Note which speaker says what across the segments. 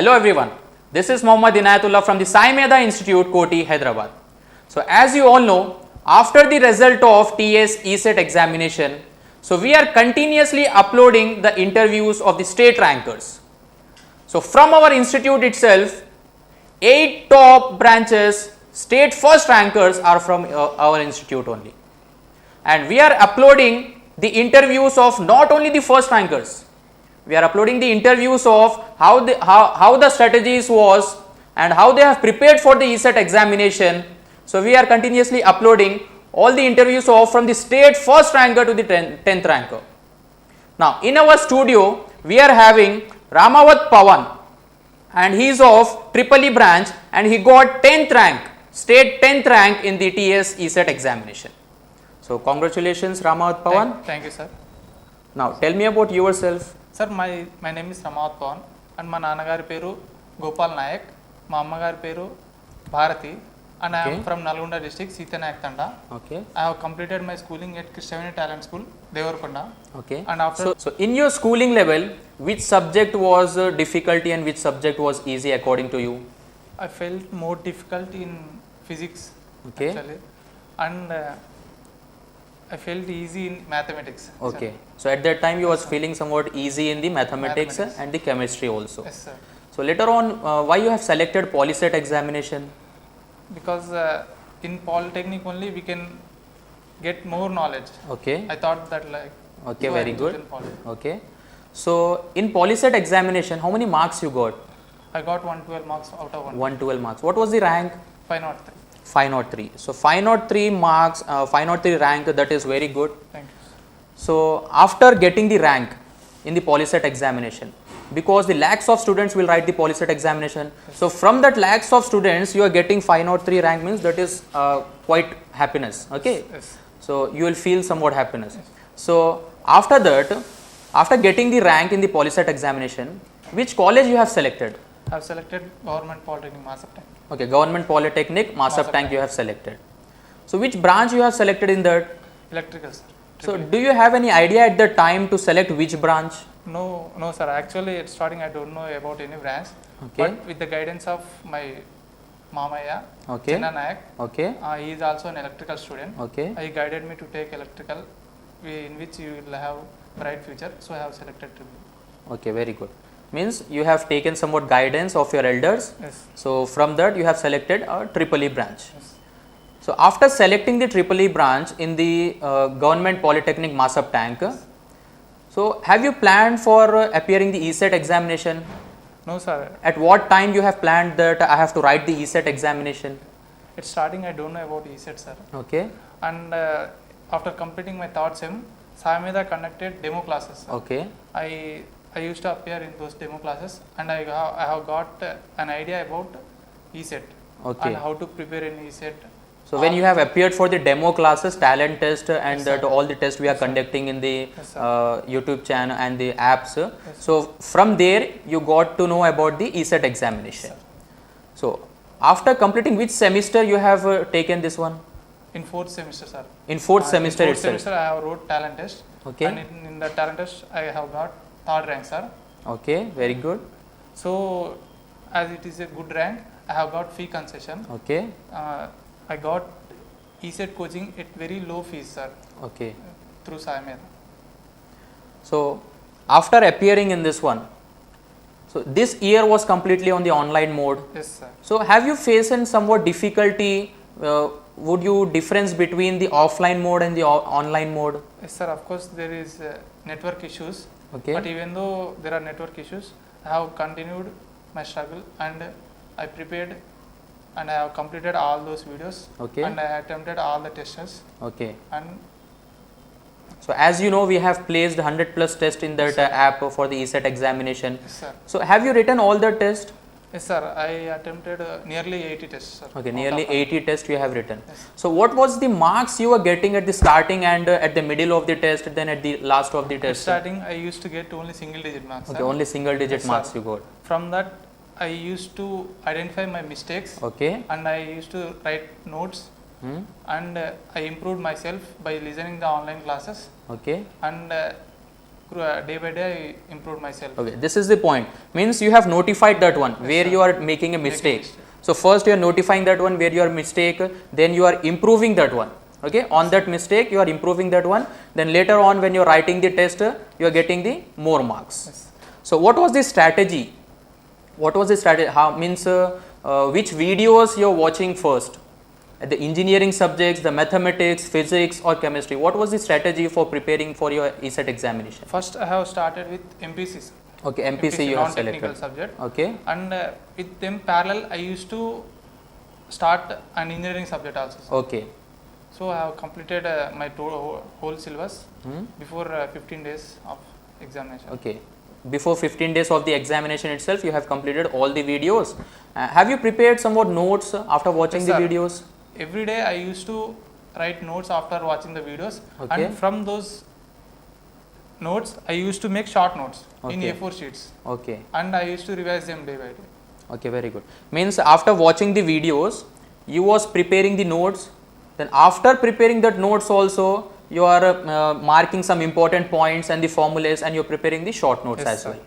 Speaker 1: Hello everyone, this is Mohammad Inayatullah from the Sai Mehta Institute, Koti, Hyderabad. So as you all know, after the result of TS ESET examination, so we are continuously uploading the interviews of the state rankers. So from our institute itself, 8 top branches state first rankers are from our institute only. And we are uploading the interviews of not only the first rankers, we are uploading the interviews of how the strategies was and how they have prepared for the ESET examination. So we are continuously uploading all the interviews of from the state first ranker to the 10th ranker. Now in our studio we are having Ramavat Pawan, and he is of EEE branch and he got 10th rank, state 10th rank in the TS ESET examination. So congratulations Ramavat Pawan.
Speaker 2: Thank you, sir.
Speaker 1: Now tell me about yourself.
Speaker 2: Sir, my name is Ramavat Pawan and my nanagari peru Gopal Nayak, my ammagari peru Bharati, and I am from Nalgonda district, Sita Nayak Tanda.
Speaker 1: Okay.
Speaker 2: I have completed my schooling at Krishnaveni Talent School, Devarkonda.
Speaker 1: Okay.
Speaker 2: And after
Speaker 1: So in your schooling level, which subject was difficulty and which subject was easy according to you?
Speaker 2: I felt more difficult in physics,
Speaker 1: Okay.
Speaker 2: actually, and I felt easy in mathematics.
Speaker 1: Okay. So at that time you was feeling somewhat easy in the mathematics
Speaker 2: Mathematics.
Speaker 1: and the chemistry also.
Speaker 2: Yes, sir.
Speaker 1: So later on, why you have selected Polyset examination?
Speaker 2: Because in Polytechnic only we can get more knowledge.
Speaker 1: Okay.
Speaker 2: I thought that like.
Speaker 1: Okay,
Speaker 2: so
Speaker 1: very
Speaker 2: I
Speaker 1: good.
Speaker 2: took in Poly.
Speaker 1: Okay. So in Polyset examination, how many marks you got?
Speaker 2: I got 112 marks out of
Speaker 1: 112 marks. What was the rank?
Speaker 2: 503.
Speaker 1: 503. So 503 marks, 503 rank, that is very good.
Speaker 2: Thank you.
Speaker 1: So after getting the rank in the Polyset examination, because the lakhs of students will write the Polyset examination, so from that lakhs of students you are getting 503 rank means that is quite happiness. Okay.
Speaker 2: Yes.
Speaker 1: So you will feel somewhat happiness. So after that, after getting the rank in the Polyset examination, which college you have selected?
Speaker 2: I have selected Government Polytechnic Masaptan.
Speaker 1: Okay, Government Polytechnic Masaptank you have selected. So which branch you have selected in that?
Speaker 2: Electrical, sir.
Speaker 1: So do you have any idea at the time to select which branch?
Speaker 2: No, sir. Actually, at starting I don't know about any branch.
Speaker 1: Okay.
Speaker 2: But with the guidance of my Mamaya,
Speaker 1: Okay.
Speaker 2: Chenna Nayak,
Speaker 1: Okay.
Speaker 2: he is also an electrical student.
Speaker 1: Okay.
Speaker 2: He guided me to take electrical, in which you will have bright future. So I have selected triple.
Speaker 1: Okay, very good. Means you have taken somewhat guidance of your elders.
Speaker 2: Yes.
Speaker 1: So from that you have selected a EEE branch.
Speaker 2: Yes.
Speaker 1: So after selecting the EEE branch in the Government Polytechnic Masaptank, so have you planned for appearing the ESET examination?
Speaker 2: No, sir.
Speaker 1: At what time you have planned that I have to write the ESET examination?
Speaker 2: At starting I don't know about ESET, sir.
Speaker 1: Okay.
Speaker 2: And after completing my third sem, Sai Mehta conducted demo classes, sir.
Speaker 1: Okay.
Speaker 2: I used to appear in those demo classes, and I have got an idea about ESET
Speaker 1: Okay.
Speaker 2: and how to prepare an ESET.
Speaker 1: So when you have appeared for the demo classes, talent test and
Speaker 2: Yes,
Speaker 1: that
Speaker 2: sir.
Speaker 1: all the tests we are
Speaker 2: Yes, sir.
Speaker 1: conducting in the
Speaker 2: Yes, sir.
Speaker 1: YouTube channel and the apps. So from there you got to know about the ESET examination.
Speaker 2: Yes,
Speaker 1: So after completing which semester you have taken this one?
Speaker 2: In fourth semester, sir.
Speaker 1: In fourth semester
Speaker 2: in fourth
Speaker 1: itself.
Speaker 2: semester I have wrote talent test.
Speaker 1: Okay.
Speaker 2: And in the talent test I have got third rank, sir.
Speaker 1: Okay, very good.
Speaker 2: So as it is a good rank, I have got fee concession.
Speaker 1: Okay.
Speaker 2: I got ESET coaching at very low fees, sir,
Speaker 1: Okay.
Speaker 2: through Sai Mehta.
Speaker 1: So after appearing in this one, so this year was completely on the online mode.
Speaker 2: Yes, sir.
Speaker 1: So have you faced in somewhat difficulty? Would you difference between the offline mode and the online mode?
Speaker 2: Yes, sir. Of course, there is network issues.
Speaker 1: Okay.
Speaker 2: But even though there are network issues, I have continued my struggle and I prepared and I have completed all those videos.
Speaker 1: Okay.
Speaker 2: And I attempted all the tests.
Speaker 1: Okay.
Speaker 2: And
Speaker 1: So as you know, we have placed 100 plus tests in that app for the ESET examination.
Speaker 2: yes, sir.
Speaker 1: So have you written all the tests?
Speaker 2: Yes, sir. I attempted nearly 80 tests, sir.
Speaker 1: Okay,
Speaker 2: out
Speaker 1: nearly
Speaker 2: of
Speaker 1: 80 tests you have written.
Speaker 2: Yes.
Speaker 1: So what was the marks you were getting at the starting and at the middle of the test, then at the last of the
Speaker 2: At
Speaker 1: test?
Speaker 2: starting, I used to get only single digit marks.
Speaker 1: Okay,
Speaker 2: sir.
Speaker 1: only single digit
Speaker 2: Yes, sir.
Speaker 1: marks you got.
Speaker 2: From that, I used to identify my mistakes
Speaker 1: Okay.
Speaker 2: and I used to write notes and I improved myself by listening the online classes
Speaker 1: Okay.
Speaker 2: and day by day I improved myself.
Speaker 1: Okay, this is the point. Means you have notified that one where
Speaker 2: sir.
Speaker 1: you are making a mistake.
Speaker 2: mistake.
Speaker 1: So first you are notifying that one where you are mistake, then you are improving that one. Okay, on that mistake you are improving that one. Then later on when you are writing the test, you are getting the more marks.
Speaker 2: Yes.
Speaker 1: So what was the strategy? What was the strategy? How means which videos you are watching first? The engineering subjects, the mathematics, physics or chemistry. What was the strategy for preparing for your ESET examination?
Speaker 2: First I have started with MPC, sir.
Speaker 1: Okay, MPC you have
Speaker 2: non-technical
Speaker 1: selected.
Speaker 2: subject,
Speaker 1: Okay,
Speaker 2: and with them parallel I used to start an engineering subject also, sir.
Speaker 1: okay.
Speaker 2: So I have completed my whole syllabus
Speaker 1: Hmm?
Speaker 2: before 15 days of examination.
Speaker 1: Okay. Before 15 days of the examination itself, you have completed all the videos. Have you prepared somewhat notes after watching
Speaker 2: Yes,
Speaker 1: the
Speaker 2: sir.
Speaker 1: videos?
Speaker 2: Every day I used to write notes after watching the videos,
Speaker 1: Okay.
Speaker 2: and from those notes I used to make short notes in
Speaker 1: Okay.
Speaker 2: A4 sheets,
Speaker 1: Okay.
Speaker 2: and I used to revise them day by day.
Speaker 1: Okay, very good. Means after watching the videos, you was preparing the notes. Then after preparing that notes also, you are marking some important points and the formulas, and you are preparing the short notes
Speaker 2: Yes,
Speaker 1: as
Speaker 2: sir.
Speaker 1: well.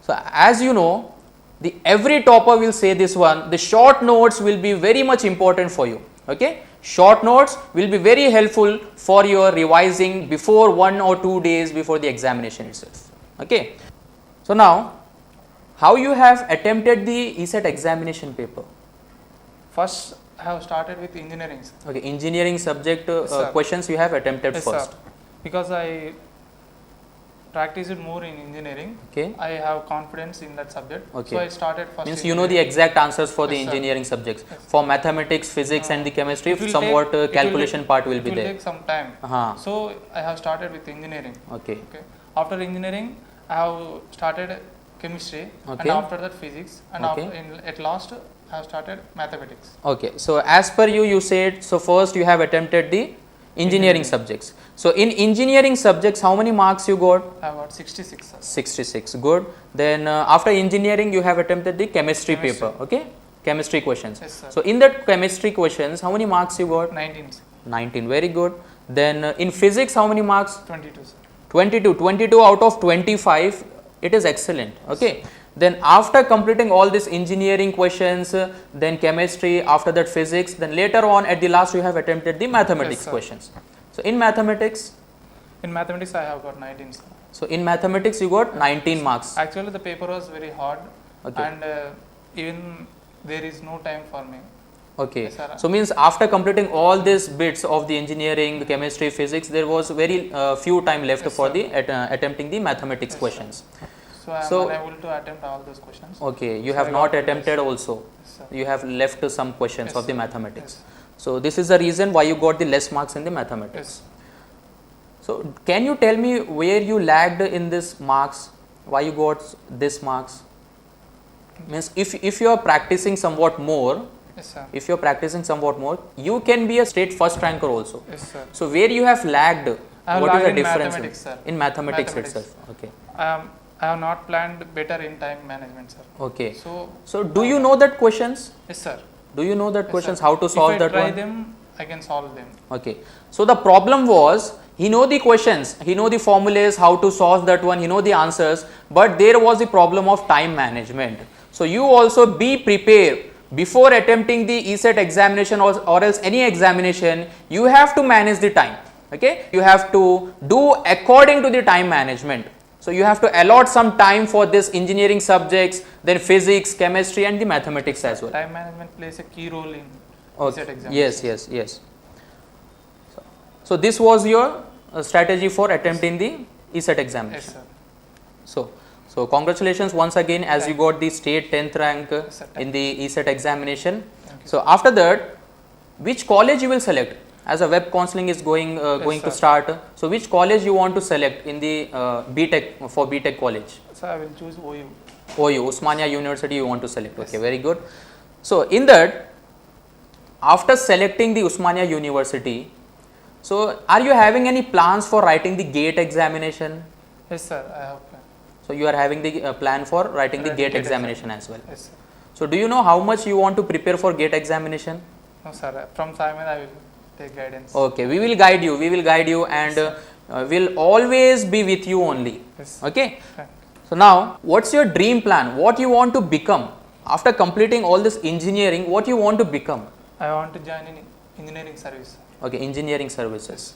Speaker 1: So as you know, the every topper will say this one, the short notes will be very much important for you. Okay, short notes will be very helpful for your revising before 1 or 2 days before the examination itself. Okay, so now how you have attempted the ESET examination paper?
Speaker 2: First I have started with engineering, sir.
Speaker 1: Okay, engineering subject
Speaker 2: sir.
Speaker 1: questions you have attempted
Speaker 2: Yes,
Speaker 1: first.
Speaker 2: sir. Because I practiced more in engineering,
Speaker 1: Okay,
Speaker 2: I have confidence in that subject.
Speaker 1: Okay.
Speaker 2: So I started first.
Speaker 1: means you know the exact answers for the
Speaker 2: Yes, sir.
Speaker 1: engineering subjects.
Speaker 2: Yes.
Speaker 1: For mathematics, physics, and the chemistry,
Speaker 2: It will
Speaker 1: somewhat
Speaker 2: take- it will
Speaker 1: calculation
Speaker 2: take-
Speaker 1: part will
Speaker 2: it
Speaker 1: be
Speaker 2: will
Speaker 1: there.
Speaker 2: take some time. So I have started with engineering.
Speaker 1: Okay,
Speaker 2: Okay. After engineering, I have started chemistry,
Speaker 1: Okay.
Speaker 2: and after that physics, and
Speaker 1: Okay.
Speaker 2: at last I have started mathematics.
Speaker 1: okay. So as per you, you said so. First, you have attempted the engineering subjects. So in engineering subjects, how many marks you got?
Speaker 2: I have got 66. Sir.
Speaker 1: 66. Good. Then after engineering, you have attempted the chemistry
Speaker 2: Chemistry.
Speaker 1: paper. Okay, chemistry questions.
Speaker 2: Yes, sir.
Speaker 1: So in that chemistry questions, how many marks you got?
Speaker 2: 19, sir.
Speaker 1: 19. Very good. Then in physics, how many marks?
Speaker 2: 22, sir.
Speaker 1: 22. 22 out of 25. It is excellent. Okay. Then after completing all these engineering questions, then chemistry, after that physics, then later on at the last you have attempted the mathematics
Speaker 2: sir.
Speaker 1: questions. So in mathematics,
Speaker 2: In mathematics, I have got 19, sir.
Speaker 1: so in mathematics you got 19 marks.
Speaker 2: Actually, the paper was very hard,
Speaker 1: Okay.
Speaker 2: and even there is no time for me.
Speaker 1: Okay.
Speaker 2: Yes, sir.
Speaker 1: So means after completing all these bits of the engineering, the chemistry, physics, there was very few time left
Speaker 2: Yes,
Speaker 1: for
Speaker 2: sir.
Speaker 1: the attempting the mathematics
Speaker 2: Yes, sir.
Speaker 1: questions.
Speaker 2: So I am
Speaker 1: So-
Speaker 2: unable to attempt all those questions.
Speaker 1: Okay. You
Speaker 2: So
Speaker 1: have
Speaker 2: I
Speaker 1: not
Speaker 2: got
Speaker 1: attempted also.
Speaker 2: Yes, sir.
Speaker 1: You have left some questions
Speaker 2: Yes,
Speaker 1: of the
Speaker 2: sir.
Speaker 1: mathematics.
Speaker 2: Yes.
Speaker 1: So this is the reason why you got the less marks in the mathematics.
Speaker 2: Yes.
Speaker 1: So can you tell me where you lagged in this marks? Why you got this marks? Means if you are practicing somewhat more,
Speaker 2: Yes, sir.
Speaker 1: if you are practicing somewhat more, you can be a state first ranker also.
Speaker 2: Yes, sir.
Speaker 1: So where you have lagged,
Speaker 2: I have
Speaker 1: what is
Speaker 2: lagged
Speaker 1: the
Speaker 2: in
Speaker 1: difference
Speaker 2: mathematics, sir.
Speaker 1: in mathematics
Speaker 2: Mathematics.
Speaker 1: itself? Okay.
Speaker 2: I have not planned better in time management, sir.
Speaker 1: Okay.
Speaker 2: So
Speaker 1: So do you know that questions?
Speaker 2: yes, sir.
Speaker 1: Do you know that
Speaker 2: Yes,
Speaker 1: questions
Speaker 2: sir.
Speaker 1: how to solve
Speaker 2: if I
Speaker 1: that
Speaker 2: try
Speaker 1: one?
Speaker 2: them, I can solve them.
Speaker 1: Okay. So the problem was he know the questions, he know the formulas, how to solve that one, he know the answers, but there was the problem of time management. So you also be prepared before attempting the ESET examination or else any examination, you have to manage the time. Okay. You have to do according to the time management. So you have to allot some time for this engineering subjects, then physics, chemistry and the mathematics as well.
Speaker 2: Time management plays a key role in
Speaker 1: Okay.
Speaker 2: ESET examination.
Speaker 1: Yes. So this was your strategy for attempting the ESET
Speaker 2: Yes,
Speaker 1: examination.
Speaker 2: sir.
Speaker 1: So congratulations once again as you
Speaker 2: Thank
Speaker 1: got the state 10th rank
Speaker 2: Yes, sir.
Speaker 1: in the ESET examination.
Speaker 2: Thank you.
Speaker 1: So after that, which college you will select? As a web counseling is going to
Speaker 2: sir.
Speaker 1: start. So which college you want to select in the BTech for BTech college?
Speaker 2: So I will choose OU.
Speaker 1: OU, Osmania University you want to select.
Speaker 2: Yes.
Speaker 1: Okay, very good. So in that, after selecting the Osmania University, so are you having any plans for writing the GATE examination?
Speaker 2: Yes, sir. I have planned.
Speaker 1: So you are having the plan for writing the
Speaker 2: Writing
Speaker 1: GATE
Speaker 2: GATE
Speaker 1: examination as well.
Speaker 2: Yes, sir.
Speaker 1: So do you know how much you want to prepare for GATE examination?
Speaker 2: No, sir. From Simon, I will take guidance.
Speaker 1: Okay, we will guide you. We will guide you, and will always be with you only.
Speaker 2: Yes.
Speaker 1: Okay.
Speaker 2: Thank
Speaker 1: So now, what's your dream plan? What you want to become after completing all this engineering? What you want to become?
Speaker 2: I want to join in engineering service.
Speaker 1: Okay, engineering services.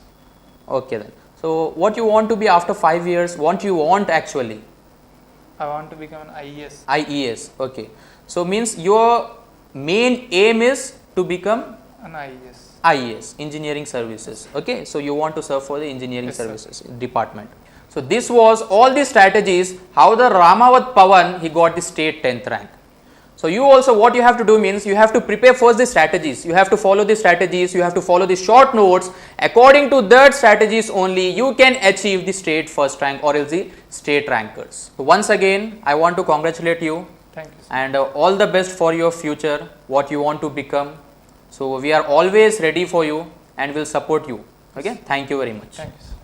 Speaker 1: Okay then. So what you want to be after 5 years? What you want actually?
Speaker 2: I want to become an IES.
Speaker 1: IES. Okay. So means your main aim is to become
Speaker 2: An IES.
Speaker 1: IES, engineering services. Okay. So you want to serve for the engineering
Speaker 2: Yes, sir.
Speaker 1: services department. So this was all the strategies how the Ramavat Pawan he got the state 10th rank. So you also what you have to do means you have to prepare first the strategies. You have to follow the strategies. You have to follow the short notes. According to that strategies only you can achieve the state first rank or else the state rankers. So once again I want to congratulate you
Speaker 2: Thank you, sir.
Speaker 1: and all the best for your future, what you want to become. So we are always ready for you and will support you. Okay. Thank you very much.
Speaker 2: Thank you, sir.